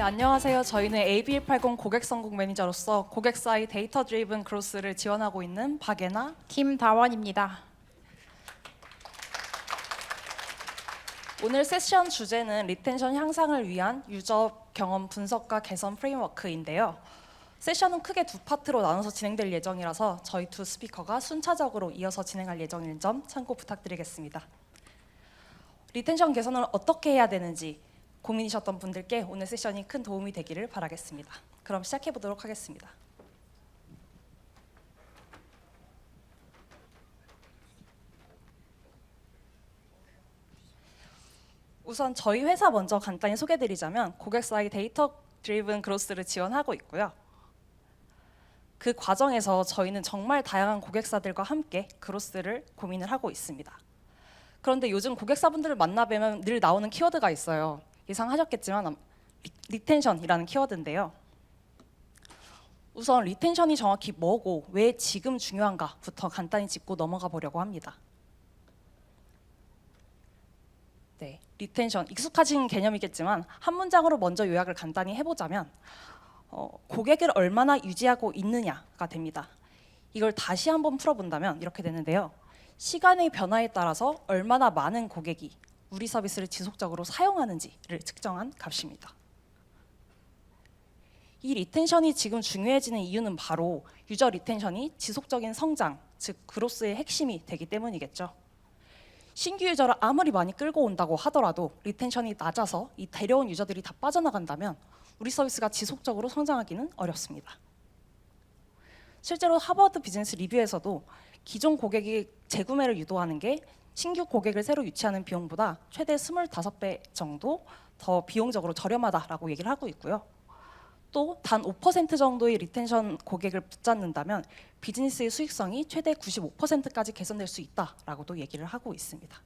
안녕하세요. 저희는 ABL80 고객 성공 매니저로서 고객사의 데이터 드리븐 그로스를 지원하고 있는 박예나, 김다원입니다. 오늘 세션 주제는 리텐션 향상을 위한 유저 경험 분석과 개선 프레임워크인데요. 세션은 크게 두 파트로 나눠서 진행될 예정이라서 저희 두 스피커가 순차적으로 이어서 진행할 예정인 점 참고 부탁드리겠습니다. 리텐션 개선을 어떻게 해야 되는지 고민이셨던 분들께 오늘 세션이 큰 도움이 되기를 바라겠습니다. 그럼 시작해 보도록 하겠습니다. 우선 저희 회사 먼저 간단히 소개드리자면 고객사의 데이터 드리븐 그로스를 지원하고 있고요. 그 과정에서 저희는 정말 다양한 고객사들과 함께 그로스를 고민을 하고 있습니다. 그런데 요즘 고객사분들을 만나뵈면 늘 나오는 키워드가 있어요. 예상하셨겠지만 리텐션이라는 키워드인데요. 우선 리텐션이 정확히 뭐고 왜 지금 중요한가부터 간단히 짚고 넘어가 보려고 합니다. 네, 리텐션 익숙하신 개념이겠지만 한 문장으로 먼저 요약을 간단히 해보자면 고객을 얼마나 유지하고 있느냐가 됩니다. 이걸 다시 한번 풀어본다면 이렇게 되는데요. 시간의 변화에 따라서 얼마나 많은 고객이 우리 서비스를 지속적으로 사용하는지를 측정한 값입니다. 이 리텐션이 지금 중요해지는 이유는 바로 유저 리텐션이 지속적인 성장, 즉 그로스의 핵심이 되기 때문이겠죠. 신규 유저를 아무리 많이 끌고 온다고 하더라도 리텐션이 낮아서 이 데려온 유저들이 다 빠져나간다면 우리 서비스가 지속적으로 성장하기는 어렵습니다. 실제로 하버드 비즈니스 리뷰에서도 기존 고객이 재구매를 유도하는 게 신규 고객을 새로 유치하는 비용보다 최대 25배 정도 더 비용적으로 저렴하다라고 얘기를 하고 있고요. 또 단 5% 정도의 리텐션 고객을 붙잡는다면 비즈니스의 수익성이 최대 95%까지 개선될 수 있다라고도 얘기를 하고 있습니다.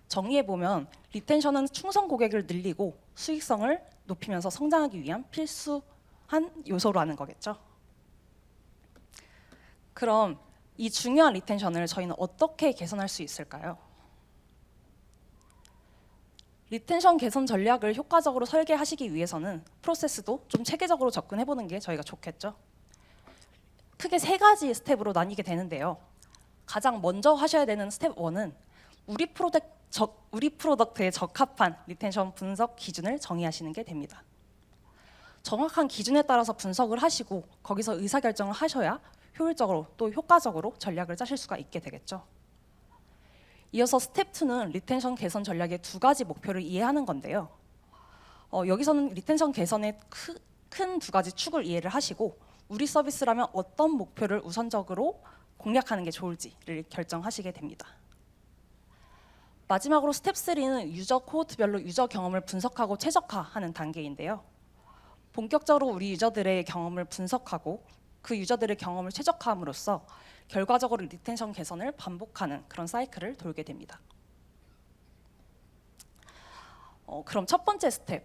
정리해보면 리텐션은 충성 고객을 늘리고 수익성을 높이면서 성장하기 위한 필수한 요소라는 거겠죠. 그럼 이 중요한 리텐션을 저희는 어떻게 개선할 수 있을까요? 리텐션 개선 전략을 효과적으로 설계하시기 위해서는 프로세스도 좀 체계적으로 접근해보는 게 저희가 좋겠죠. 크게 세 가지 스텝으로 나뉘게 되는데요. 가장 먼저 하셔야 되는 스텝 1은 우리 프로덕트에 적합한 리텐션 분석 기준을 정의하시는 게 됩니다. 정확한 기준에 따라서 분석을 하시고 거기서 의사결정을 하셔야 효율적으로 또 효과적으로 전략을 짜실 수가 있게 되겠죠. 이어서 스텝 2는 리텐션 개선 전략의 두 가지 목표를 이해하는 건데요. 여기서는 리텐션 개선의 큰 두 가지 축을 이해를 하시고 우리 서비스라면 어떤 목표를 우선적으로 공략하는 게 좋을지를 결정하시게 됩니다. 마지막으로 스텝 3는 유저 코호트별로 유저 경험을 분석하고 최적화하는 단계인데요. 본격적으로 우리 유저들의 경험을 분석하고 그 유저들의 경험을 최적화함으로써 결과적으로 리텐션 개선을 반복하는 그런 사이클을 돌게 됩니다. 그럼 첫 번째 스텝,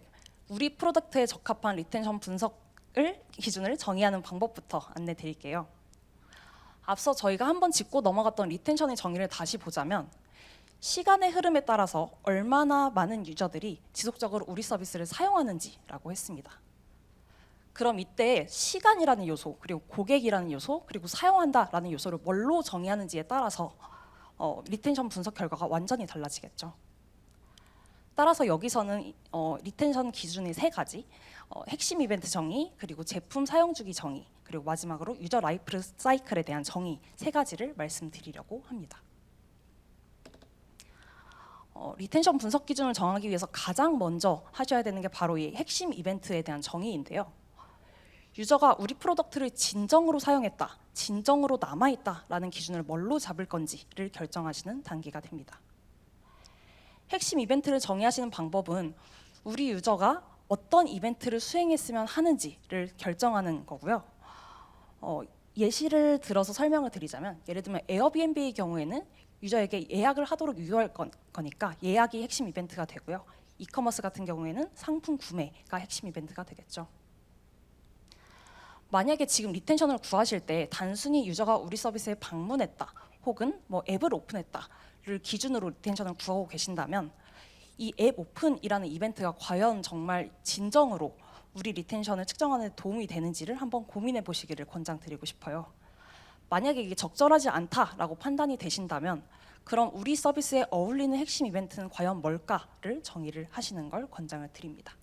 우리 프로덕트에 적합한 리텐션 분석을 기준을 정의하는 방법부터 안내 드릴게요. 앞서 저희가 한번 짚고 넘어갔던 리텐션의 정의를 다시 보자면 시간의 흐름에 따라서 얼마나 많은 유저들이 지속적으로 우리 서비스를 사용하는지라고 했습니다. 그럼 이때 시간이라는 요소, 그리고 고객이라는 요소, 그리고 사용한다라는 요소를 뭘로 정의하는지에 따라서 리텐션 분석 결과가 완전히 달라지겠죠. 따라서 여기서는 리텐션 기준의 세 가지, 핵심 이벤트 정의, 그리고 제품 사용 주기 정의, 그리고 마지막으로 유저 라이프 사이클에 대한 정의 세 가지를 말씀드리려고 합니다. 리텐션 분석 기준을 정하기 위해서 가장 먼저 하셔야 되는 게 바로 이 핵심 이벤트에 대한 정의인데요. 유저가 우리 프로덕트를 진정으로 사용했다, 진정으로 남아있다라는 기준을 뭘로 잡을 건지를 결정하시는 단계가 됩니다. 핵심 이벤트를 정의하시는 방법은 우리 유저가 어떤 이벤트를 수행했으면 하는지를 결정하는 거고요. 예시를 들어서 설명을 드리자면 예를 들면 에어비앤비의 경우에는 유저에게 예약을 하도록 유도할 거니까 예약이 핵심 이벤트가 되고요. 이커머스 같은 경우에는 상품 구매가 핵심 이벤트가 되겠죠. 만약에 지금 리텐션을 구하실 때 단순히 유저가 우리 서비스에 방문했다 혹은 뭐 앱을 오픈했다를 기준으로 리텐션을 구하고 계신다면 이 앱 오픈이라는 이벤트가 과연 정말 진정으로 우리 리텐션을 측정하는 데 도움이 되는지를 한번 고민해 보시기를 권장드리고 싶어요. 만약에 이게 적절하지 않다라고 판단이 되신다면 그럼 우리 서비스에 어울리는 핵심 이벤트는 과연 뭘까를 정의를 하시는 걸 권장을 드립니다.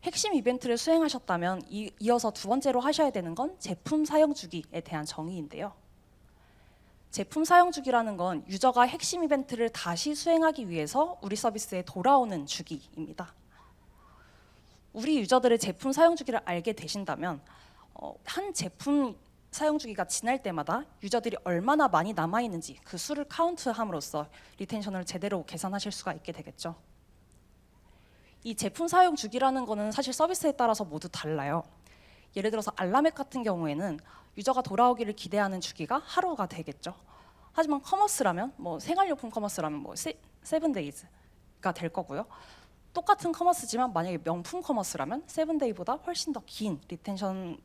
핵심 이벤트를 수행하셨다면 이어서 두 번째로 하셔야 되는 건 제품 사용 주기에 대한 정의인데요. 제품 사용 주기라는 건 유저가 핵심 이벤트를 다시 수행하기 위해서 우리 서비스에 돌아오는 주기입니다. 우리 유저들의 제품 사용 주기를 알게 되신다면 한 제품 사용 주기가 지날 때마다 유저들이 얼마나 많이 남아있는지 그 수를 카운트함으로써 리텐션을 제대로 계산하실 수가 있게 되겠죠. 이 제품 사용 주기라는 거는 사실 서비스에 따라서 모두 달라요. 예를 들어서 알람앱 같은 경우에는 유저가 돌아오기를 기대하는 주기가 하루가 되겠죠. 하지만 커머스라면 생활용품 커머스라면 7days가 될 거고요. 똑같은 커머스지만 만약에 명품 커머스라면 7day보다 훨씬 더 긴 리텐션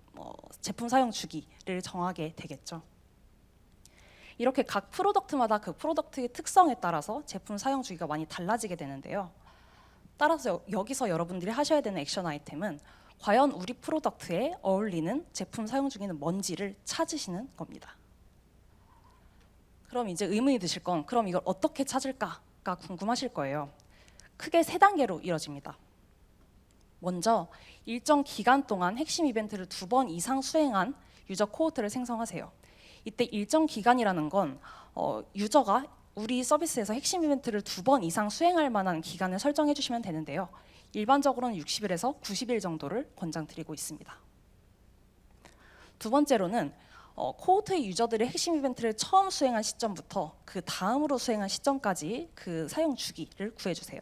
제품 사용 주기를 정하게 되겠죠. 이렇게 각 프로덕트마다 그 프로덕트의 특성에 따라서 제품 사용 주기가 많이 달라지게 되는데요. 따라서 여기서 여러분들이 하셔야 되는 액션 아이템은 과연 우리 프로덕트에 어울리는 제품 사용 주기는 뭔지를 찾으시는 겁니다. 그럼 이제 의문이 드실 건 그럼 이걸 어떻게 찾을까가 궁금하실 거예요. 크게 세 단계로 이뤄집니다. 먼저 일정 기간 동안 핵심 이벤트를 2번 이상 수행한 유저 코호트를 생성하세요. 이때 일정 기간이라는 건 유저가 우리 서비스에서 핵심 이벤트를 2번 이상 수행할 만한 기간을 설정해 주시면 되는데요. 일반적으로는 60일에서 90일 정도를 권장드리고 있습니다. 두 번째로는 코호트의 유저들의 핵심 이벤트를 처음 수행한 시점부터 그 다음으로 수행한 시점까지 그 사용 주기를 구해주세요.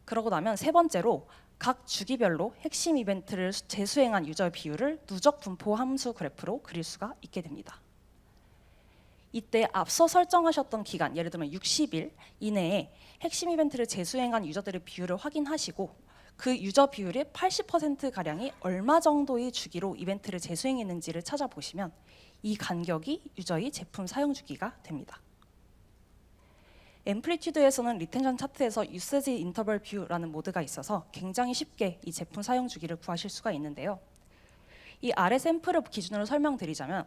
그러고 나면 세 번째로 각 주기별로 핵심 이벤트를 재수행한 유저 비율을 누적 분포 함수 그래프로 그릴 수가 있게 됩니다. 이때 앞서 설정하셨던 기간, 예를 들면 60일 이내에 핵심 이벤트를 재수행한 유저들의 비율을 확인하시고 그 유저 비율의 80%가량이 얼마 정도의 주기로 이벤트를 재수행했는지를 찾아보시면 이 간격이 유저의 제품 사용 주기가 됩니다. 앰플리튜드에서는 리텐션 차트에서 유세지 인터벌 뷰라는 모드가 있어서 굉장히 쉽게 이 제품 사용 주기를 구하실 수가 있는데요. 이 아래 샘플을 기준으로 설명드리자면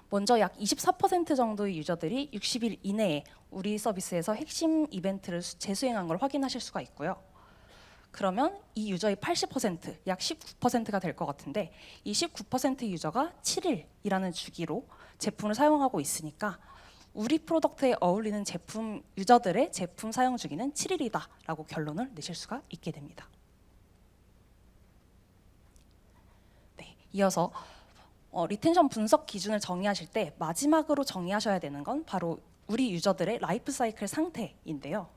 먼저 약 24% 정도의 유저들이 60일 이내에 우리 서비스에서 핵심 이벤트를 재수행한 걸 확인하실 수가 있고요. 그러면 이 유저의 80%, 약 19%가 될 것 같은데 이 19% 유저가 7일이라는 주기로 제품을 사용하고 있으니까 우리 프로덕트에 어울리는 제품 유저들의 제품 사용 주기는 7일이다라고 결론을 내실 수가 있게 됩니다. 네, 이어서 리텐션 분석 기준을 정의하실 때 마지막으로 정의하셔야 되는 건 바로 우리 유저들의 라이프 사이클 상태인데요.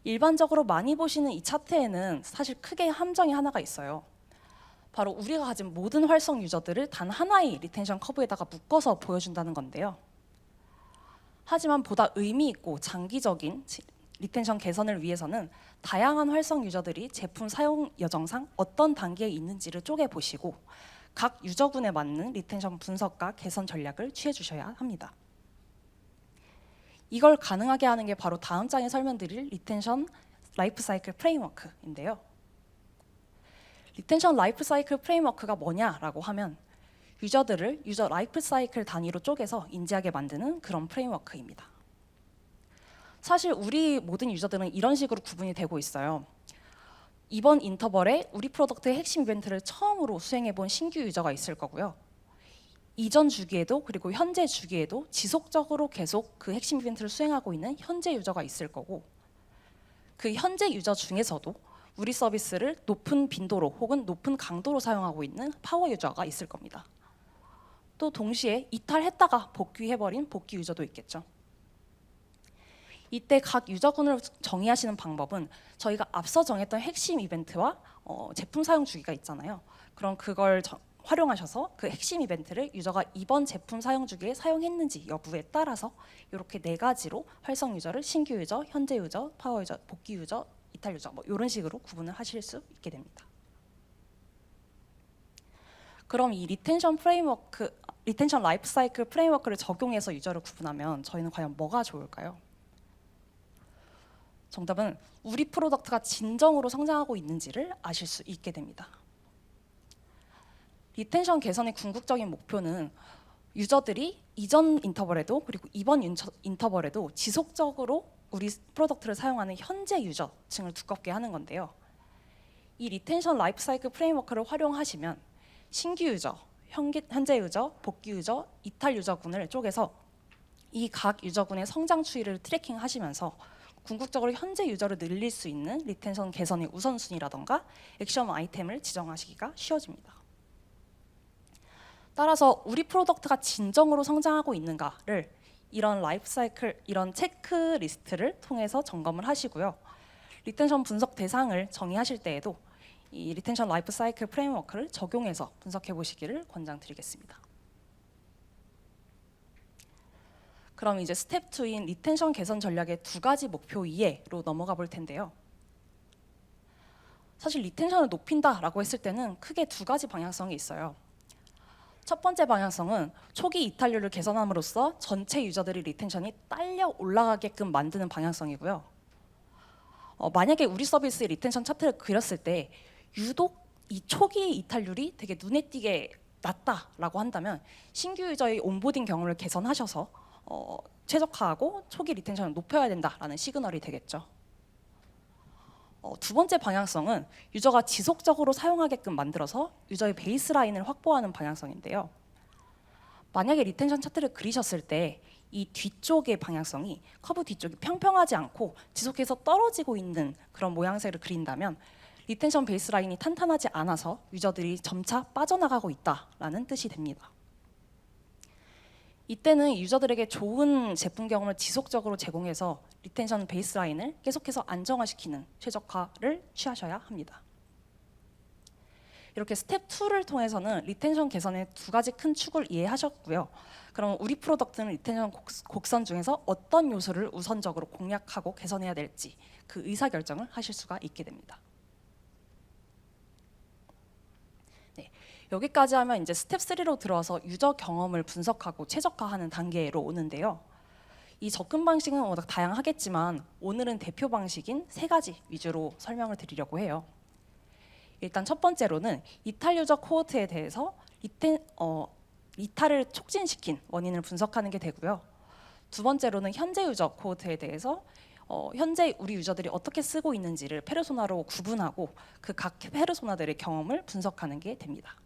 일반적으로 많이 보시는 이 차트에는 사실 크게 함정이 하나가 있어요. 바로 우리가 가진 모든 활성 유저들을 단 하나의 리텐션 커브에다가 묶어서 보여준다는 건데요. 하지만 보다 의미 있고 장기적인 리텐션 개선을 위해서는 다양한 활성 유저들이 제품 사용 여정상 어떤 단계에 있는지를 쪼개보시고 각 유저군에 맞는 리텐션 분석과 개선 전략을 취해 주셔야 합니다. 이걸 가능하게 하는 게 바로 다음 장에 설명드릴 리텐션 라이프 사이클 프레임워크인데요. 리텐션 라이프 사이클 프레임워크가 뭐냐라고 하면 유저들을 유저 라이프 사이클 단위로 쪼개서 인지하게 만드는 그런 프레임워크입니다. 사실 우리 모든 유저들은 이런 식으로 구분이 되고 있어요. 이번 인터벌에 우리 프로덕트의 핵심 이벤트를 처음으로 수행해 본 신규 유저가 있을 거고요. 이전 주기에도 그리고 현재 주기에도 지속적으로 계속 그 핵심 이벤트를 수행하고 있는 현재 유저가 있을 거고 그 현재 유저 중에서도 우리 서비스를 높은 빈도로 혹은 높은 강도로 사용하고 있는 파워 유저가 있을 겁니다. 또 동시에 이탈했다가 복귀해버린 복귀 유저도 있겠죠. 이때 각 유저군을 정의하시는 방법은 저희가 앞서 정했던 핵심 이벤트와 제품 사용 주기가 있잖아요. 그럼 그걸 활용하셔서 그 핵심 이벤트를 유저가 이번 제품 사용 주기에 사용했는지 여부에 따라서 이렇게 4가지로 활성 유저를 신규 유저, 현재 유저, 파워 유저, 복귀 유저, 이탈 유저 이런 식으로 구분을 하실 수 있게 됩니다. 그럼 이 리텐션 프레임워크 리텐션 라이프 사이클 프레임워크를 적용해서 유저를 구분하면 저희는 과연 뭐가 좋을까요? 정답은 우리 프로덕트가 진정으로 성장하고 있는지를 아실 수 있게 됩니다. 리텐션 개선의 궁극적인 목표는 유저들이 이전 인터벌에도 그리고 이번 인터벌에도 지속적으로 우리 프로덕트를 사용하는 현재 유저층을 두껍게 하는 건데요. 이 리텐션 라이프 사이클 프레임워크를 활용하시면 신규 유저, 현재 유저, 복귀 유저, 이탈 유저군을 쪼개서 이 각 유저군의 성장 추이를 트래킹하시면서 궁극적으로 현재 유저를 늘릴 수 있는 리텐션 개선의 우선순위라던가 액션 아이템을 지정하시기가 쉬워집니다. 따라서 우리 프로덕트가 진정으로 성장하고 있는가를 이런 라이프 사이클, 이런 체크리스트를 통해서 점검을 하시고요. 리텐션 분석 대상을 정의하실 때에도 이 리텐션 라이프 사이클 프레임워크를 적용해서 분석해 보시기를 권장드리겠습니다. 그럼 이제 스텝 2인 리텐션 개선 전략의 두 가지 목표 이해로 넘어가 볼 텐데요. 사실 리텐션을 높인다라고 했을 때는 크게 두 가지 방향성이 있어요. 첫 번째 방향성은 초기 이탈률을 개선함으로써 전체 유저들의 리텐션이 딸려 올라가게끔 만드는 방향성이고요. 만약에 우리 서비스의 리텐션 차트를 그렸을 때 유독 이 초기 이탈률이 되게 눈에 띄게 낮다라고 한다면 신규 유저의 온보딩 경험을 개선하셔서 최적화하고 초기 리텐션을 높여야 된다라는 시그널이 되겠죠. 두 번째 방향성은 유저가 지속적으로 사용하게끔 만들어서 유저의 베이스라인을 확보하는 방향성인데요. 만약에 리텐션 차트를 그리셨을 때 이 뒤쪽의 방향성이 커브 뒤쪽이 평평하지 않고 지속해서 떨어지고 있는 그런 모양새를 그린다면 리텐션 베이스라인이 탄탄하지 않아서 유저들이 점차 빠져나가고 있다라는 뜻이 됩니다. 이때는 유저들에게 좋은 제품 경험을 지속적으로 제공해서 리텐션 베이스라인을 계속해서 안정화시키는 최적화를 취하셔야 합니다. 이렇게 스텝 2를 통해서는 리텐션 개선의 두 가지 큰 축을 이해하셨고요. 그럼 우리 프로덕트는 리텐션 곡선 중에서 어떤 요소를 우선적으로 공략하고 개선해야 될지 그 의사결정을 하실 수가 있게 됩니다. 네, 여기까지 하면 이제 스텝 3로 들어와서 유저 경험을 분석하고 최적화하는 단계로 오는데요. 이 접근 방식은 워낙 다양하겠지만 오늘은 대표 방식인 세 가지 위주로 설명을 드리려고 해요. 일단 첫 번째로는 이탈 유저 코호트에 대해서 이탈을 촉진시킨 원인을 분석하는 게 되고요. 두 번째로는 현재 유저 코호트에 대해서 현재 우리 유저들이 어떻게 쓰고 있는지를 페르소나로 구분하고 그 각 페르소나들의 경험을 분석하는 게 됩니다.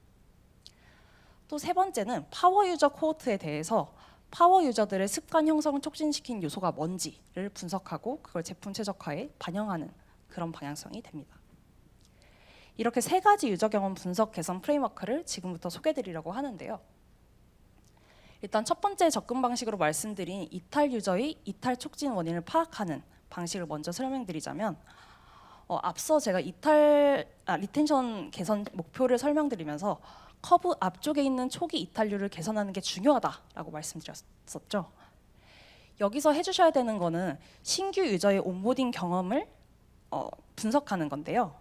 또 세 번째는 파워 유저 코호트에 대해서 파워 유저들의 습관 형성을 촉진시킨 요소가 뭔지를 분석하고 그걸 제품 최적화에 반영하는 그런 방향성이 됩니다. 이렇게 세 가지 유저 경험 분석 개선 프레임워크를 지금부터 소개해드리려고 하는데요. 일단 첫 번째 접근 방식으로 말씀드린 이탈 유저의 이탈 촉진 원인을 파악하는 방식을 먼저 설명드리자면 앞서 제가 리텐션 개선 목표를 설명드리면서 커브 앞쪽에 있는 초기 이탈률을 개선하는 게 중요하다라고 말씀드렸었죠. 여기서 해주셔야 되는 거는 신규 유저의 온보딩 경험을 분석하는 건데요.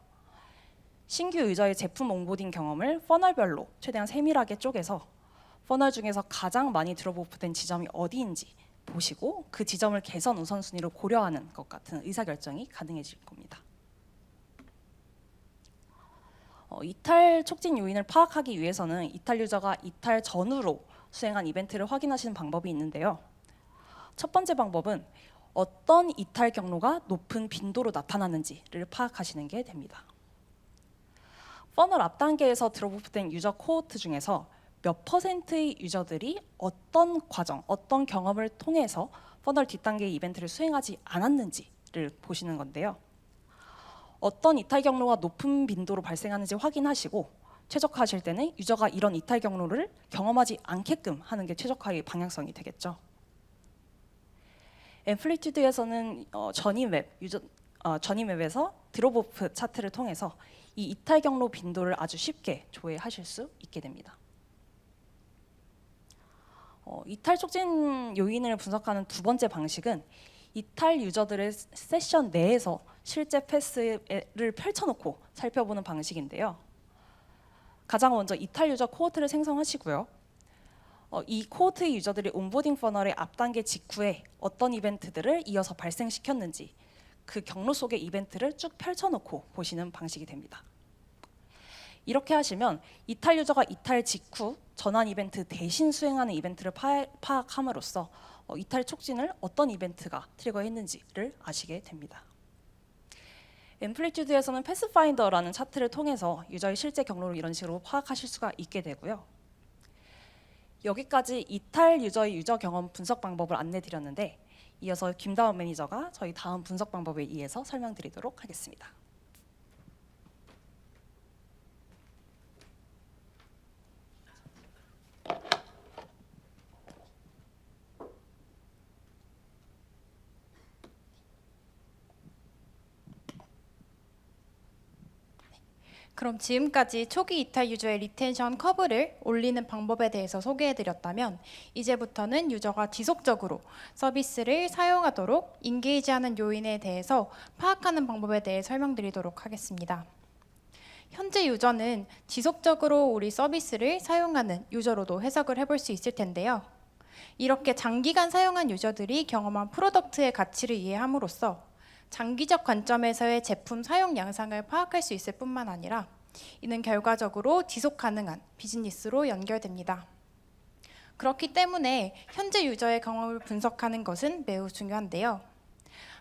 신규 유저의 제품 온보딩 경험을 퍼널별로 최대한 세밀하게 쪼개서 퍼널 중에서 가장 많이 드롭오프된 지점이 어디인지 보시고 그 지점을 개선 우선순위로 고려하는 것 같은 의사결정이 가능해질 겁니다. 이탈 촉진 요인을 파악하기 위해서는 이탈 유저가 이탈 전후로 수행한 이벤트를 확인하시는 방법이 있는데요. 첫 번째 방법은 어떤 이탈 경로가 높은 빈도로 나타났는지를 파악하시는 게 됩니다. 퍼널 앞 단계에서 드롭오프된 유저 코호트 중에서 몇 퍼센트의 유저들이 어떤 과정, 어떤 경험을 통해서 퍼널 뒷단계의 이벤트를 수행하지 않았는지를 보시는 건데요. 어떤 이탈 경로가 높은 빈도로 발생하는지 확인하시고 최적화하실 때는 유저가 이런 이탈 경로를 경험하지 않게끔 하는 게 최적화의 방향성이 되겠죠. 앰플리튜드에서는 전임 웹에서 드롭오프 차트를 통해서 이 이탈 경로 빈도를 아주 쉽게 조회하실 수 있게 됩니다. 이탈 촉진 요인을 분석하는 두 번째 방식은 이탈 유저들의 세션 내에서 실제 패스를 펼쳐놓고 살펴보는 방식인데요. 가장 먼저 이탈 유저 코호트를 생성하시고요. 이 코호트의 유저들이 온보딩 퍼널의 앞단계 직후에 어떤 이벤트들을 이어서 발생시켰는지 그 경로 속의 이벤트를 쭉 펼쳐놓고 보시는 방식이 됩니다. 이렇게 하시면 이탈 유저가 이탈 직후 전환 이벤트 대신 수행하는 이벤트를 파악함으로써 이탈 촉진을 어떤 이벤트가 트리거했는지를 아시게 됩니다. 앰플리튜드에서는 패스파인더라는 차트를 통해서 유저의 실제 경로를 이런 식으로 파악하실 수가 있게 되고요. 여기까지 이탈 유저의 유저 경험 분석 방법을 안내드렸는데 이어서 김다운 매니저가 저희 다음 분석 방법에 의해서 설명드리도록 하겠습니다. 그럼 지금까지 초기 이탈 유저의 리텐션 커브를 올리는 방법에 대해서 소개해드렸다면 이제부터는 유저가 지속적으로 서비스를 사용하도록 인게이지하는 요인에 대해서 파악하는 방법에 대해 설명드리도록 하겠습니다. 현재 유저는 지속적으로 우리 서비스를 사용하는 유저로도 해석을 해볼 수 있을 텐데요. 이렇게 장기간 사용한 유저들이 경험한 프로덕트의 가치를 이해함으로써 장기적 관점에서의 제품 사용 양상을 파악할 수 있을 뿐만 아니라 이는 결과적으로 지속 가능한 비즈니스로 연결됩니다. 그렇기 때문에 현재 유저의 경험을 분석하는 것은 매우 중요한데요.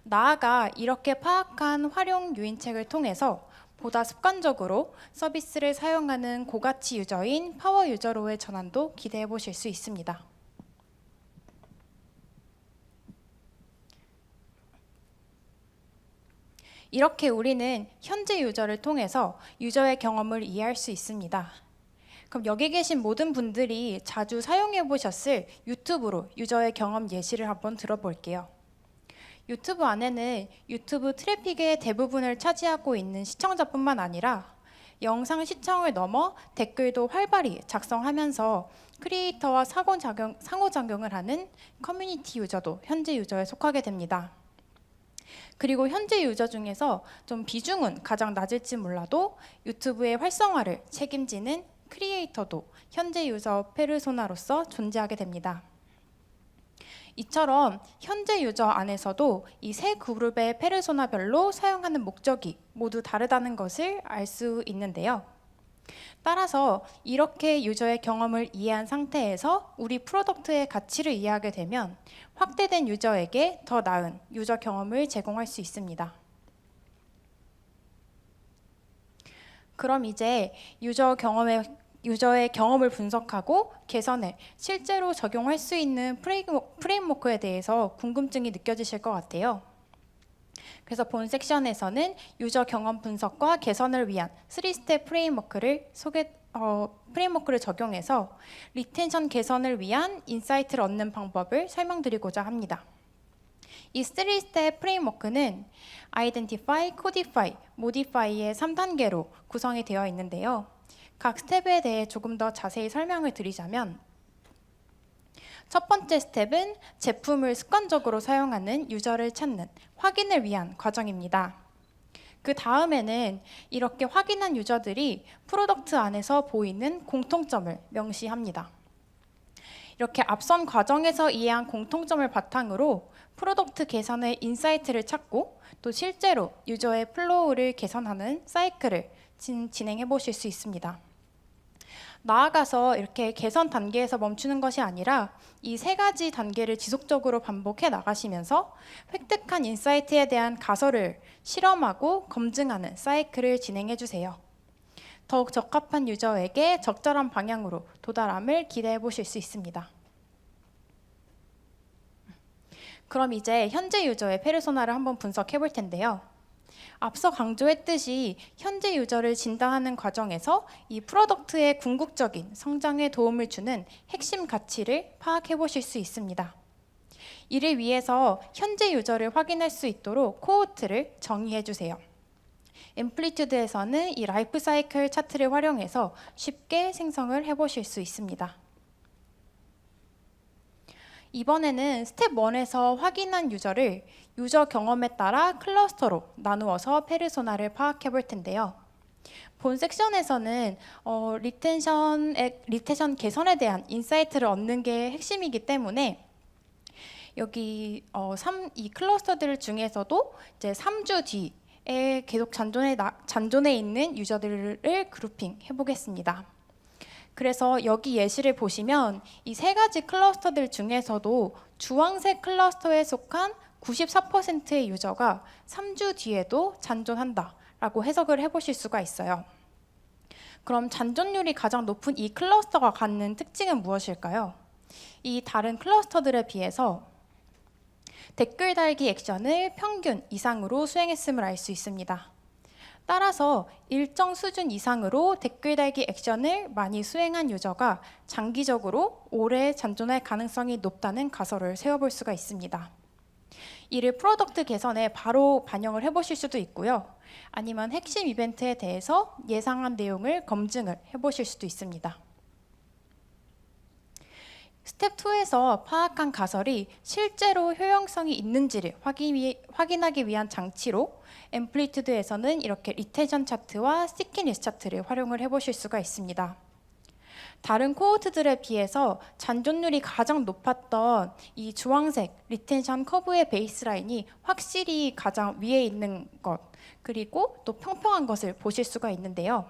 나아가 이렇게 파악한 활용 유인책을 통해서 보다 습관적으로 서비스를 사용하는 고가치 유저인 파워 유저로의 전환도 기대해 보실 수 있습니다. 이렇게 우리는 현재 유저를 통해서 유저의 경험을 이해할 수 있습니다. 그럼 여기 계신 모든 분들이 자주 사용해 보셨을 유튜브로 유저의 경험 예시를 한번 들어볼게요. 유튜브 안에는 유튜브 트래픽의 대부분을 차지하고 있는 시청자뿐만 아니라 영상 시청을 넘어 댓글도 활발히 작성하면서 크리에이터와 상호작용을 하는 커뮤니티 유저도 현재 유저에 속하게 됩니다. 그리고 현재 유저 중에서 좀 비중은 가장 낮을지 몰라도 유튜브의 활성화를 책임지는 크리에이터도 현재 유저 페르소나로서 존재하게 됩니다. 이처럼 현재 유저 안에서도 이 세 그룹의 페르소나별로 사용하는 목적이 모두 다르다는 것을 알 수 있는데요. 따라서 이렇게 유저의 경험을 이해한 상태에서 우리 프로덕트의 가치를 이해하게 되면 확대된 유저에게 더 나은 유저 경험을 제공할 수 있습니다. 그럼 이제 유저의 경험을 분석하고 개선해 실제로 적용할 수 있는 프레임워크에 대해서 궁금증이 느껴지실 것 같아요. 그래서 본 섹션에서는 유저 경험 분석과 개선을 위한 3스텝 프레임워크를 적용해서 리텐션 개선을 위한 인사이트를 얻는 방법을 설명드리고자 합니다. 이 3스텝 프레임워크는 Identify, Codify, Modify의 3단계로 구성이 되어 있는데요. 각 스텝에 대해 조금 더 자세히 설명을 드리자면 첫 번째 스텝은 제품을 습관적으로 사용하는 유저를 찾는 확인을 위한 과정입니다. 그 다음에는 이렇게 확인한 유저들이 프로덕트 안에서 보이는 공통점을 명시합니다. 이렇게 앞선 과정에서 이해한 공통점을 바탕으로 프로덕트 개선의 인사이트를 찾고 또 실제로 유저의 플로우를 개선하는 사이클을 진행해 보실 수 있습니다. 나아가서 이렇게 개선 단계에서 멈추는 것이 아니라 이 세 가지 단계를 지속적으로 반복해 나가시면서 획득한 인사이트에 대한 가설을 실험하고 검증하는 사이클을 진행해 주세요. 더욱 적합한 유저에게 적절한 방향으로 도달함을 기대해 보실 수 있습니다. 그럼 이제 현재 유저의 페르소나를 한번 분석해 볼 텐데요. 앞서 강조했듯이 현재 유저를 진단하는 과정에서 이 프로덕트의 궁극적인 성장에 도움을 주는 핵심 가치를 파악해 보실 수 있습니다. 이를 위해서 현재 유저를 확인할 수 있도록 코호트를 정의해 주세요. 앰플리튜드에서는 이 라이프 사이클 차트를 활용해서 쉽게 생성을 해 보실 수 있습니다. 이번에는 스텝 1에서 확인한 유저를 유저 경험에 따라 클러스터로 나누어서 페르소나를 파악해 볼 텐데요. 본 섹션에서는 리텐션 개선에 대한 인사이트를 얻는 게 핵심이기 때문에 여기 이 클러스터들 중에서도 이제 3주 뒤에 계속 잔존에 있는 유저들을 그룹핑 해보겠습니다. 그래서 여기 예시를 보시면 이 세 가지 클러스터들 중에서도 주황색 클러스터에 속한 94%의 유저가 3주 뒤에도 잔존한다라고 해석을 해보실 수가 있어요. 그럼 잔존율이 가장 높은 이 클러스터가 갖는 특징은 무엇일까요? 이 다른 클러스터들에 비해서 댓글 달기 액션을 평균 이상으로 수행했음을 알 수 있습니다. 따라서 일정 수준 이상으로 댓글 달기 액션을 많이 수행한 유저가 장기적으로 오래 잔존할 가능성이 높다는 가설을 세워볼 수가 있습니다. 이를 프로덕트 개선에 바로 반영을 해보실 수도 있고요. 아니면 핵심 이벤트에 대해서 예상한 내용을 검증을 해보실 수도 있습니다. 스텝 2에서 파악한 가설이 실제로 효용성이 있는지를 확인하기 위한 장치로 앰플리튜드에서는 이렇게 리텐션 차트와 스티키니스 차트를 활용을 해보실 수가 있습니다. 다른 코호트들에 비해서 잔존율이 가장 높았던 이 주황색 리텐션 커브의 베이스라인이 확실히 가장 위에 있는 것, 그리고 또 평평한 것을 보실 수가 있는데요.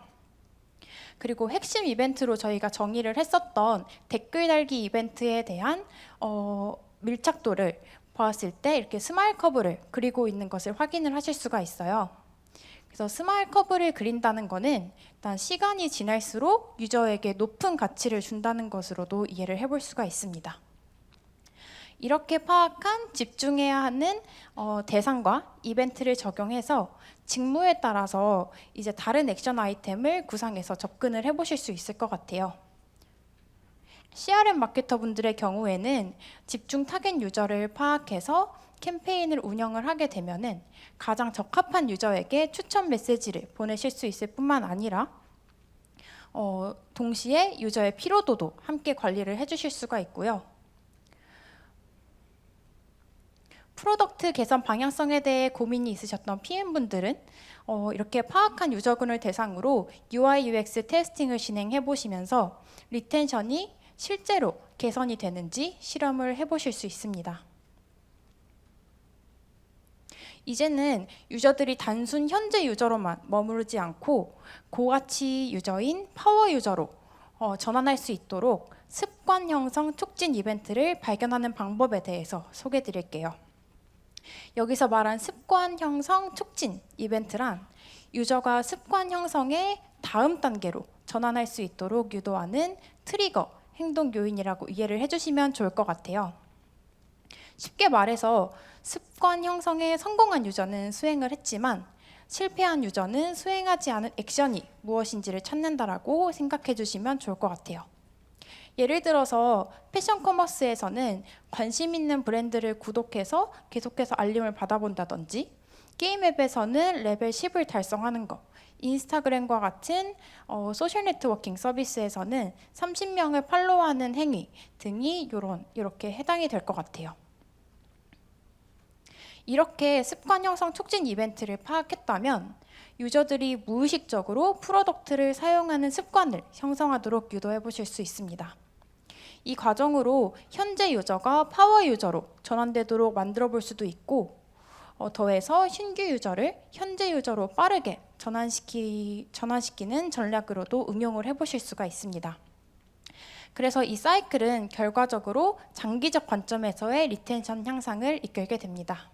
그리고 핵심 이벤트로 저희가 정의를 했었던 댓글 달기 이벤트에 대한 밀착도를 보았을 때 이렇게 스마일 커브를 그리고 있는 것을 확인을 하실 수가 있어요. 그래서 스마일 커브를 그린다는 것은 일단 시간이 지날수록 유저에게 높은 가치를 준다는 것으로도 이해를 해볼 수가 있습니다. 이렇게 파악한 집중해야 하는 대상과 이벤트를 적용해서 직무에 따라서 이제 다른 액션 아이템을 구상해서 접근을 해보실 수 있을 것 같아요. CRM 마케터 분들의 경우에는 집중 타겟 유저를 파악해서 캠페인을 운영을 하게 되면은 가장 적합한 유저에게 추천 메시지를 보내실 수 있을 뿐만 아니라 동시에 유저의 피로도도 함께 관리를 해주실 수가 있고요. 프로덕트 개선 방향성에 대해 고민이 있으셨던 PM분들은 이렇게 파악한 유저군을 대상으로 UI, UX 테스팅을 진행해 보시면서 리텐션이 실제로 개선이 되는지 실험을 해보실 수 있습니다. 이제는 유저들이 단순 현재 유저로만 머무르지 않고 고가치 유저인 파워 유저로 전환할 수 있도록 습관 형성 촉진 이벤트를 발견하는 방법에 대해서 소개해 드릴게요. 여기서 말한 습관 형성 촉진 이벤트란 유저가 습관 형성의 다음 단계로 전환할 수 있도록 유도하는 트리거 행동 요인이라고 이해를 해주시면 좋을 것 같아요. 쉽게 말해서 습관 형성에 성공한 유저는 수행을 했지만 실패한 유저는 수행하지 않은 액션이 무엇인지를 찾는다라고 생각해 주시면 좋을 것 같아요. 예를 들어서 패션 커머스에서는 관심 있는 브랜드를 구독해서 계속해서 알림을 받아본다든지, 게임 앱에서는 레벨 10을 달성하는 것, 인스타그램과 같은 소셜 네트워킹 서비스에서는 30명을 팔로우하는 행위 등이 이렇게 해당이 될 것 같아요. 이렇게 습관 형성 촉진 이벤트를 파악했다면 유저들이 무의식적으로 프로덕트를 사용하는 습관을 형성하도록 유도해 보실 수 있습니다. 이 과정으로 현재 유저가 파워 유저로 전환되도록 만들어 볼 수도 있고, 더해서 신규 유저를 현재 유저로 빠르게 전환시키는 전략으로도 응용을 해보실 수가 있습니다. 그래서 이 사이클은 결과적으로 장기적 관점에서의 리텐션 향상을 이끌게 됩니다.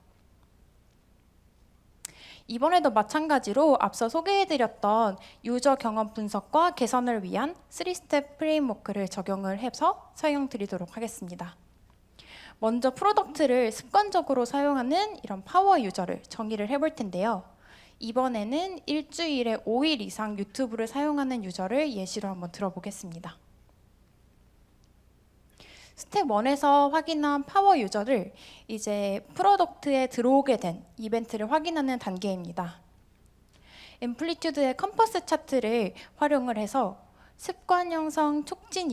이번에도 마찬가지로 앞서 소개해드렸던 유저 경험 분석과 개선을 위한 3스텝 프레임워크를 적용을 해서 설명드리도록 하겠습니다. 먼저 프로덕트를 습관적으로 사용하는 이런 파워 유저를 정의를 해볼 텐데요. 이번에는 일주일에 5일 이상 유튜브를 사용하는 유저를 예시로 한번 들어보겠습니다. 스텝 1에서 확인한 파워 유저를 이제 프로덕트에 들어오게 된 이벤트를 확인하는 단계입니다. 앰플리튜드의 컴퍼스 차트를 활용을 해서 습관 형성 촉진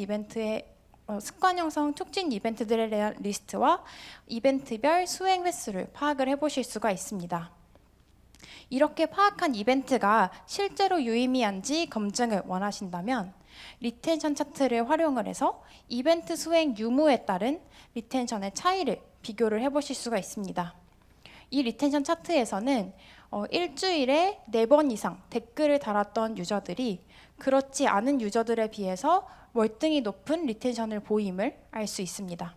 이벤트들에 대한 리스트와 이벤트별 수행 횟수를 파악을 해보실 수가 있습니다. 이렇게 파악한 이벤트가 실제로 유의미한지 검증을 원하신다면 리텐션 차트를 활용을 해서 이벤트 수행 유무에 따른 리텐션의 차이를 비교를 해보실 수가 있습니다. 이 리텐션 차트에서는 일주일에 4번 이상 댓글을 달았던 유저들이 그렇지 않은 유저들에 비해서 월등히 높은 리텐션을 보임을 알 수 있습니다.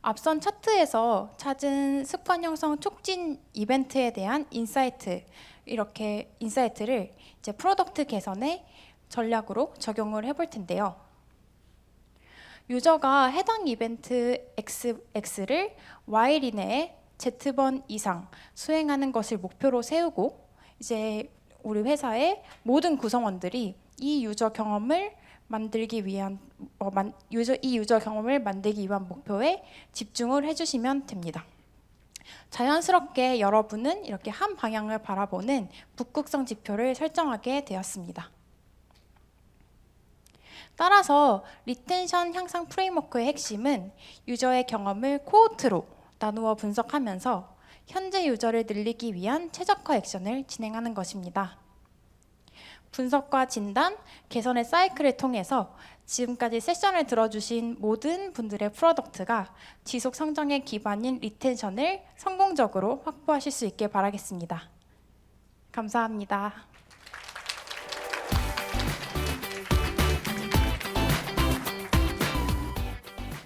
앞선 차트에서 찾은 습관 형성 촉진 이벤트에 대한 이렇게 인사이트를 이제 프로덕트 개선의 전략으로 적용을 해볼 텐데요. 유저가 해당 이벤트 X를 Y일 이내에 Z번 이상 수행하는 것을 목표로 세우고 이제 우리 회사의 모든 구성원들이 이 유저 경험을 만들기 위한 목표에 집중을 해주시면 됩니다. 자연스럽게 여러분은 이렇게 한 방향을 바라보는 북극성 지표를 설정하게 되었습니다. 따라서 리텐션 향상 프레임워크의 핵심은 유저의 경험을 코호트로 나누어 분석하면서 현재 유저를 늘리기 위한 최적화 액션을 진행하는 것입니다. 분석과 진단, 개선의 사이클을 통해서 지금까지 세션을 들어주신 모든 분들의 프로덕트가 지속 성장의 기반인 리텐션을 성공적으로 확보하실 수 있게 바라겠습니다. 감사합니다.